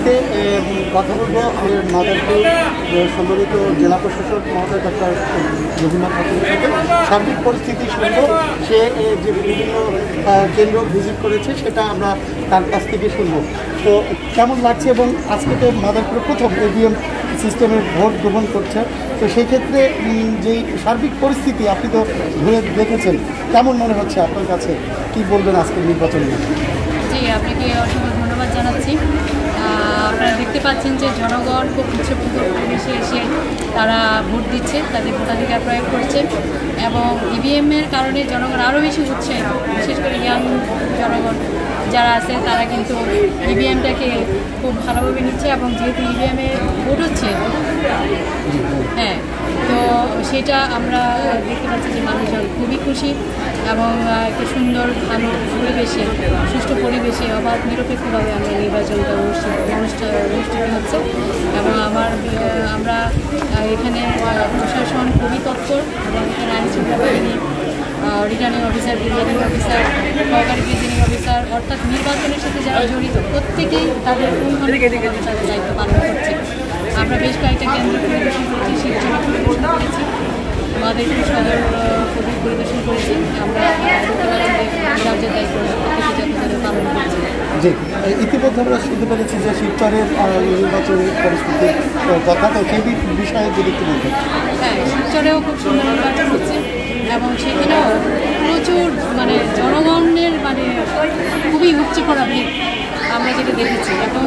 শুরুতে কথা বলবো আমাদের মাদারপুর সম্মানিত জেলা প্রশাসক মহোদয় ডক্টর রবীন্দ্রনাথ ঠাকুরের সাথে সার্বিক পরিস্থিতি শুনবো। সে যে বিভিন্ন কেন্দ্র ভিজিট করেছে সেটা আমরা তার কাছ থেকে শুনবো। তো কেমন লাগছে, এবং আজকে তো মাদারপুরে প্রথম EVM সিস্টেমের ভোট গ্রহণ করছে, তো সেই ক্ষেত্রে যেই সার্বিক পরিস্থিতি আপনি তো ঘুরে দেখেছেন, কেমন মনে হচ্ছে আপনার কাছে, কি বলবেন আজকের নির্বাচনে? জি, আপনাকে অসংখ্য ধন্যবাদ জানাচ্ছি। আপনারা দেখতে পাচ্ছেন যে জনগণ খুব উৎসবমুখর পরিবেশে এসে তারা ভোট দিচ্ছে, তাদের ভোটাধিকার প্রয়োগ করছে, এবং EVM-এর কারণে জনগণ আরও বেশি উৎসাহিত। বিশেষ করে ইয়াং জনগণ যারা আছে তারা কিন্তু EVM-টাকে খুব ভালোভাবে নিচ্ছে, এবং যেহেতু EVM-এ ভোট হচ্ছে, হ্যাঁ, তো সেটা আমরা দেখতে পাচ্ছি যে মানুষজন খুবই খুশি, এবং একটা সুন্দর ভালো পরিবেশে, সুষ্ঠু পরিবেশে অবাধ নিরপেক্ষভাবে আমরা নির্বাচনটা অনুষ্ঠিত হচ্ছে। এবং আমরা এখানে প্রশাসন খুবই তৎপর, এবং এখানে আইনশৃঙ্খলা বাহিনী, রিটার্নিং অফিসার, প্রিজাইডিং অফিসার, সহকারী প্রিজাইডিং অফিসার, অর্থাৎ নির্বাচনের সাথে যারা জড়িত প্রত্যেকেই তাদের তাদের দায়িত্ব পালন করছে। আমরা বেশ কয়েকটা কেন্দ্র পরিদর্শন করেছি, শিবচর পরিদর্শন করেছি, মাদারপুর সদর পরিদর্শন করেছি। আমরা রাজ্যের দায়িত্ব প্রত্যেকে যথাযথ পালন করছি। জি, ইতিমধ্যে আমরা শুনতে পেরেছি যে শিবচরের নির্বাচনী পরিস্থিতির কথা, তো সেই বিষয়ে যদি একটু বলতেন। হ্যাঁ, শিবচরেও খুব সুন্দর নির্বাচন হচ্ছে, এবং সেখানেও প্রচুর জনগণের খুবই উপচে পড়া ভিড় আমরা যেটা দেখেছি। এবং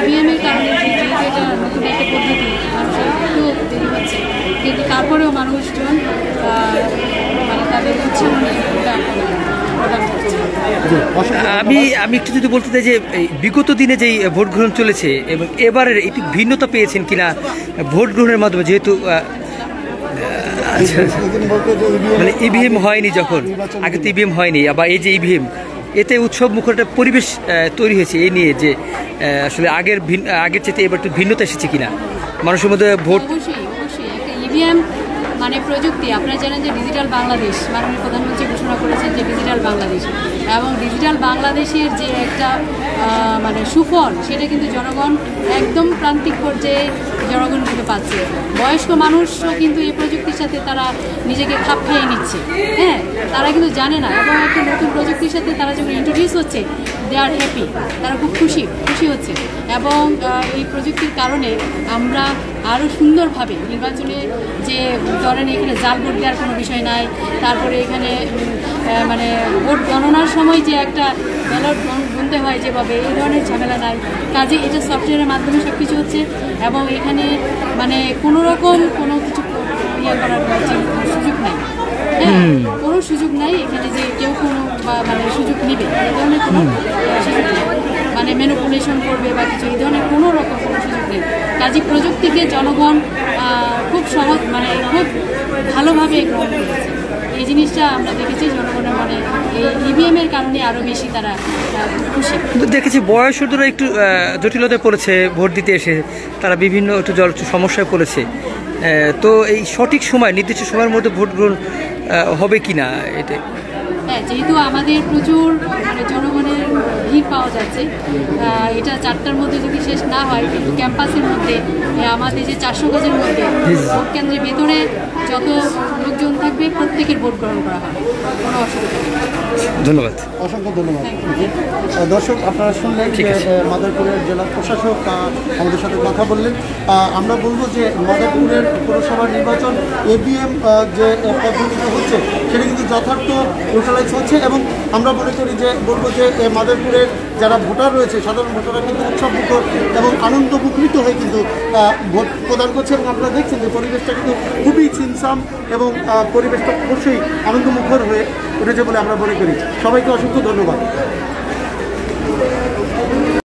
EVM-এর কারণে যেহেতু এটা নতুন একটা পদ্ধতি, মানুষের একটু দেরি হচ্ছে, কিন্তু তারপরেও মানুষজন তাদের উৎসাহ নিয়ে প্রদান করছে। আমি একটু যদি বলতে চাই যে বিগত দিনে যেই ভোট গ্রহণ চলেছে এবং এবারের একটু ভিন্নতা পেয়েছেন কিনা ভোট গ্রহণের মাধ্যমে, যেহেতু EVM হয়নি, যখন আগে তো EVM হয়নি, আবার এই যে EVM, এতে উৎসব মুখর একটা পরিবেশ তৈরি হয়েছে। এই নিয়ে যে আসলে আগের চেয়ে এবার একটু ভিন্নতা এসেছে কিনা মানুষের মধ্যে ভোট? অবশ্যই একটা EVM প্রযুক্তি। আপনারা জানেন যে ডিজিটাল বাংলাদেশ, মাননীয় প্রধানমন্ত্রী ঘোষণা করেছেন যে ডিজিটাল বাংলাদেশ, এবং ডিজিটাল বাংলাদেশের যে একটা সুফল, সেটা কিন্তু জনগণ একদম প্রান্তিক পর্যায়ে জনগণ কিন্তু পাচ্ছে। বয়স্ক মানুষও কিন্তু এই প্রযুক্তির সাথে তারা নিজেকে খাপ খাইয়ে নিচ্ছে। হ্যাঁ, তারা কিন্তু জানে না, এবং একটা নতুন প্রযুক্তির সাথে তারা যখন ইন্ট্রোডিউস হচ্ছে, দে আর হ্যাপি, তারা খুব খুশি হচ্ছে। এবং এই প্রযুক্তির কারণে আমরা আরও সুন্দরভাবে নির্বাচনে, যে ধরেন এখানে জাল ভোট দেওয়ার কোনো বিষয় নাই, তারপরে এখানে ভোট গণনার সময় যে একটা ব্যালট গুনতে হয় যেভাবে, এই ধরনের ঝামেলা নাই। কাজে এটা সফটওয়্যারের মাধ্যমে সব কিছু হচ্ছে, এবং এখানে কোনো রকম কোনো কিছু করার সুযোগ নাই। হ্যাঁ, কোনো সুযোগ নাই এখানে যে কেউ কোনো সুযোগ নেবে, এই ধরনের কোনো সুযোগ নেই, ম্যানিপুলেশন করবে বা কিছু, এই ধরনের কোনো রকম কোনো সুযোগ নেই। কাজে প্রযুক্তিকে জনগণ খুব সহজ খুব ভালোভাবে গ্রহণ করেছে। এই জিনিসটা আমরা দেখেছি, জনগণের এই EVM-এর কারণে আরও বেশি তারা খুশি। দেখেছি বয়স্করা একটু জটিলতায় পড়েছে ভোট দিতে এসে, তারা বিভিন্ন একটু সমস্যায় পড়েছে। তো এই সঠিক সময়, নির্দিষ্ট সময়ের মধ্যে ভোট গ্রহণ হবে কিনা এটা? হ্যাঁ, যেহেতু আমাদের প্রচুর জনগণের ভিড় পাওয়া যাচ্ছে, এটা 4টার মধ্যে যদি শেষ না হয়, কিন্তু ক্যাম্পাসের মধ্যে আমাদের যে 400 গজের মধ্যে ভোট কেন্দ্রের ভেতরে যত লোকজন থাকবে প্রত্যেকের ভোট গ্রহণ করা হবে, কোনো অসুবিধা নেই। ধন্যবাদ, অসংখ্য ধন্যবাদ। দর্শক, আপনারা শুনলেন যে মাদারপুরের জেলা প্রশাসক আমাদের সাথে কথা বললেন। আমরা বলবো যে মাদারপুরের পৌরসভার নির্বাচন EVM যে পদ্ধতিতে হচ্ছে, সেটা কিন্তু যথার্থ ইউটিলাইজ হচ্ছে, এবং আমরা মনে করি যে বলবো যে মাদারপুরের যারা ভোটার রয়েছে, সাধারণ ভোটাররা কিন্তু উৎসবমুখর এবং আনন্দমুখরিত হয়ে কিন্তু ভোট প্রদান করছে। এবং আপনারা দেখছেন যে পরিবেশটা কিন্তু খুবই ছিমছাম, এবং পরিবেশটা অবশ্যই আনন্দমুখর হয়ে উঠেছে বলে আমরা মনে করি। সবাইকে অসংখ্য ধন্যবাদ।